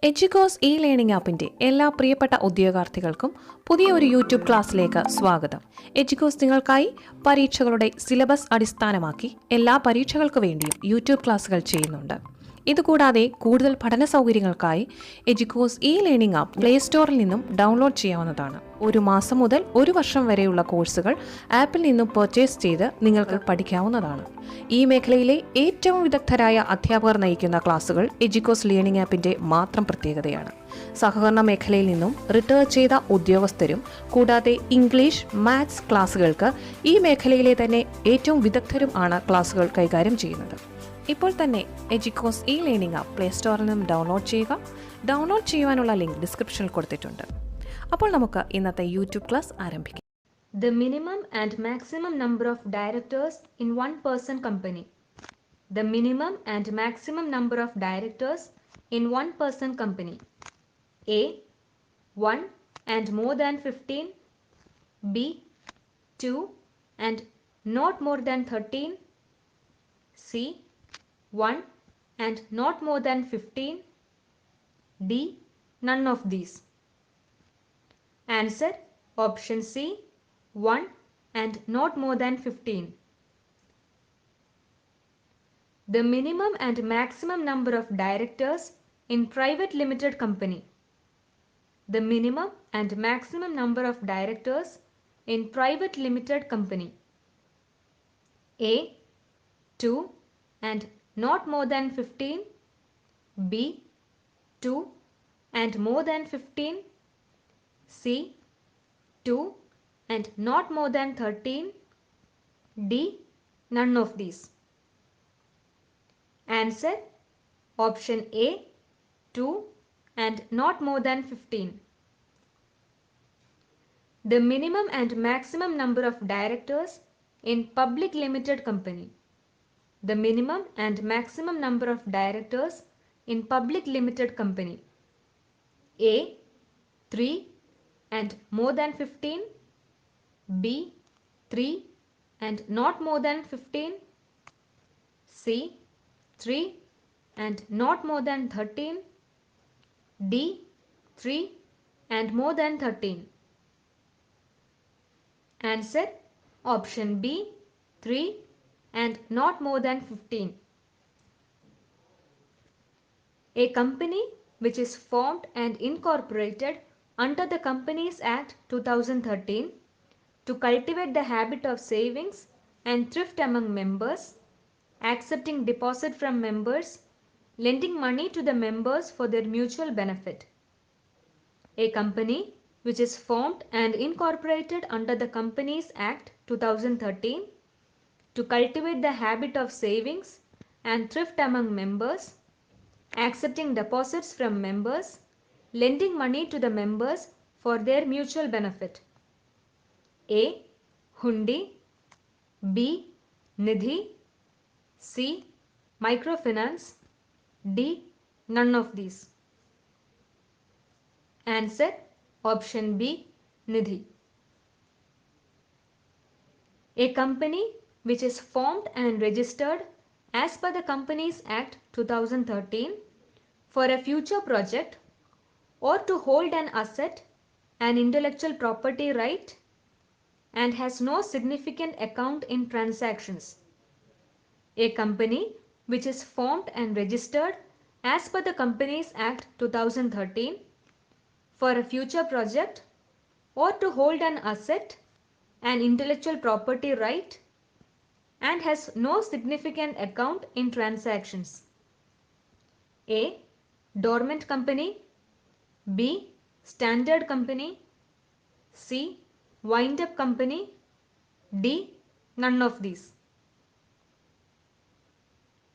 എഡ്യൂകോസ് E learning ആപ്പിൻ്റെ എല്ലാ പ്രിയപ്പെട്ട ഉദ്യോഗാർത്ഥികൾക്കും പുതിയൊരു യൂട്യൂബ് ക്ലാസ്സിലേക്ക് സ്വാഗതം. എഡ്യൂകോസ് നിങ്ങൾക്കായി പരീക്ഷകളുടെ സിലബസ് അടിസ്ഥാനമാക്കി എല്ലാ പരീക്ഷകൾക്ക് വേണ്ടിയും യൂട്യൂബ് ക്ലാസ്സുകൾ ചെയ്യുന്നുണ്ട്. ഇതുകൂടാതെ കൂടുതൽ പഠന സൗകര്യങ്ങൾക്കായി എഡ്യൂകോസ് ഇ ലേണിംഗ് ആപ്പ് പ്ലേ സ്റ്റോറിൽ നിന്നും ഡൗൺലോഡ് ചെയ്യാവുന്നതാണ്. ഒരു മാസം മുതൽ ഒരു വർഷം വരെയുള്ള കോഴ്സുകൾ ആപ്പിൽ നിന്നും പർച്ചേസ് ചെയ്ത് നിങ്ങൾക്ക് പഠിക്കാവുന്നതാണ്. ഈ മേഖലയിലെ ഏറ്റവും വിദഗ്ധരായ അധ്യാപകർ നയിക്കുന്ന ക്ലാസുകൾ എഡ്യൂകോസ് ലേണിംഗ് ആപ്പിന്റെ മാത്രം പ്രത്യേകതയാണ്. സഹകരണ മേഖലയിൽ നിന്നും റിട്ടയർ ചെയ്ത ഉദ്യോഗസ്ഥരും കൂടാതെ ഇംഗ്ലീഷ്, മാത്സ് ക്ലാസുകൾക്ക് ഈ മേഖലയിലെ തന്നെ ഏറ്റവും വിദഗ്ധരും ആണ് ക്ലാസുകൾ കൈകാര്യം ചെയ്യുന്നത്. ഇപ്പോൾ തന്നെ എഡ്യൂകോസ് ഇ ലേണിംഗ് ആപ്പ് പ്ലേ സ്റ്റോറിൽ നിന്നും ഡൗൺലോഡ് ചെയ്യുക. ഡൗൺലോഡ് ചെയ്യുവാനുള്ള ലിങ്ക് ഡിസ്ക്രിപ്ഷനിൽ കൊടുത്തിട്ടുണ്ട്. അപ്പോൾ നമുക്ക് ഇന്നത്തെ യൂട്യൂബ് ക്ലാസ് ആരംഭിക്കാം. The minimum and maximum number of directors in one person company. The minimum and maximum number of directors in one person company. A. 1 and more than 15. B. 2 and not more than 13. C. 1 and not more than 15. D. None of these. Answer option C. 1 and not more than 15. The minimum and maximum number of directors in private limited company. The minimum and maximum number of directors in private limited company. A. 2 and not more than 15. B. 2 and more than 15. C. 2 and not more than 13. D. None of these. Answer option A. 2 and not more than 15. The minimum and maximum number of directors in public limited company. The minimum and maximum number of directors in public limited company. A. 3 and more than 15. B. 3 and not more than 15. C. 3 and not more than 13. D. 3 and more than 13. Answer option B. 3 and not more than 15. A company which is formed and incorporated under the Companies Act 2013 to cultivate the habit of savings and thrift among members, accepting deposit from members, lending money to the members for their mutual benefit. A company which is formed and incorporated under the Companies Act 2013 to cultivate the habit of savings and thrift among members, accepting deposits from members, lending money to the members for their mutual benefit. A. Hundi. B. Nidhi. C. Microfinance. D. None of these. Answer option B. Nidhi. A company which is formed and registered as per the Companies Act 2013 for a future project or to hold an asset, an intellectual property right, and has no significant account in transactions. A company which is formed and registered as per the Companies Act 2013 for a future project or to hold an asset, an intellectual property right, and has no significant account in transactions. A. Dormant company. B. Standard company. C. Wind-up company. D. None of these.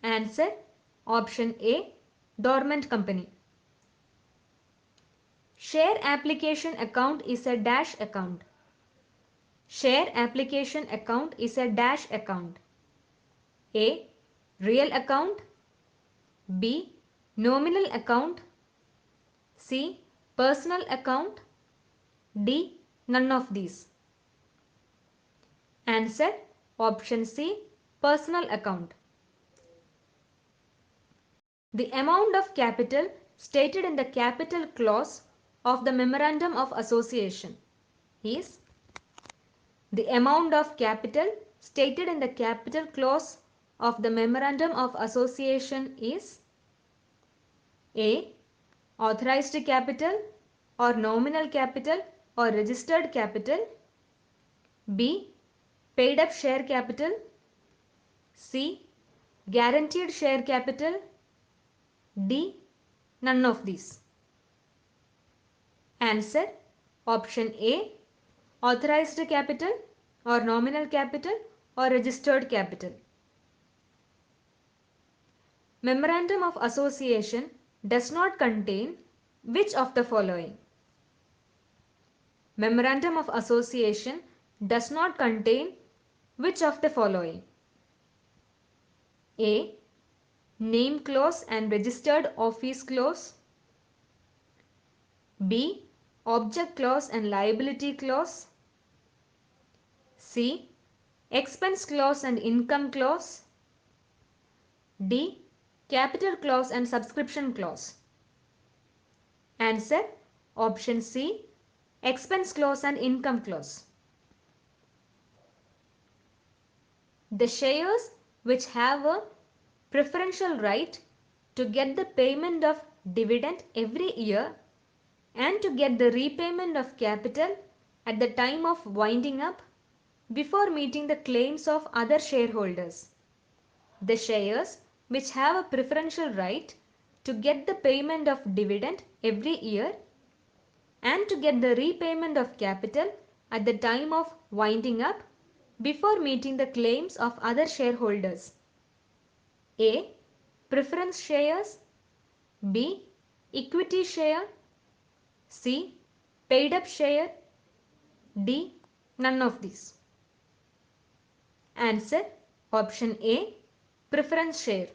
Answer option A. Dormant company. Share application account is a dash account. Share application account is a dash account. A. Real account. B. Nominal account. C. Personal account. D. None of these. Answer option C. Personal account. The amount of capital stated in the capital clause of the Memorandum of Association is the amount of capital stated in the capital clause of the Memorandum of Association is A. Authorized capital or nominal capital or registered capital. B. Paid up share capital. C. Guaranteed share capital. D. None of these. Answer option A. Authorized capital or nominal capital or registered capital. Memorandum of Association does not contain which of the following? Memorandum of Association does not contain which of the following? A. Name clause and registered office clause. B. Object clause and liability clause. C. Expense clause and income clause. D. Capital clause and subscription clause. Answer option C. Expense clause and income clause. The shares which have a preferential right to get the payment of dividend every year and to get the repayment of capital at the time of winding up before meeting the claims of other shareholders. The shares which have a preferential right to get the payment of dividend every year and to get the repayment of capital at the time of winding up before meeting the claims of other shareholders. A. Preference shares. B. Equity share. C. Paid up share. D. None of these. Answer option A. Preference share.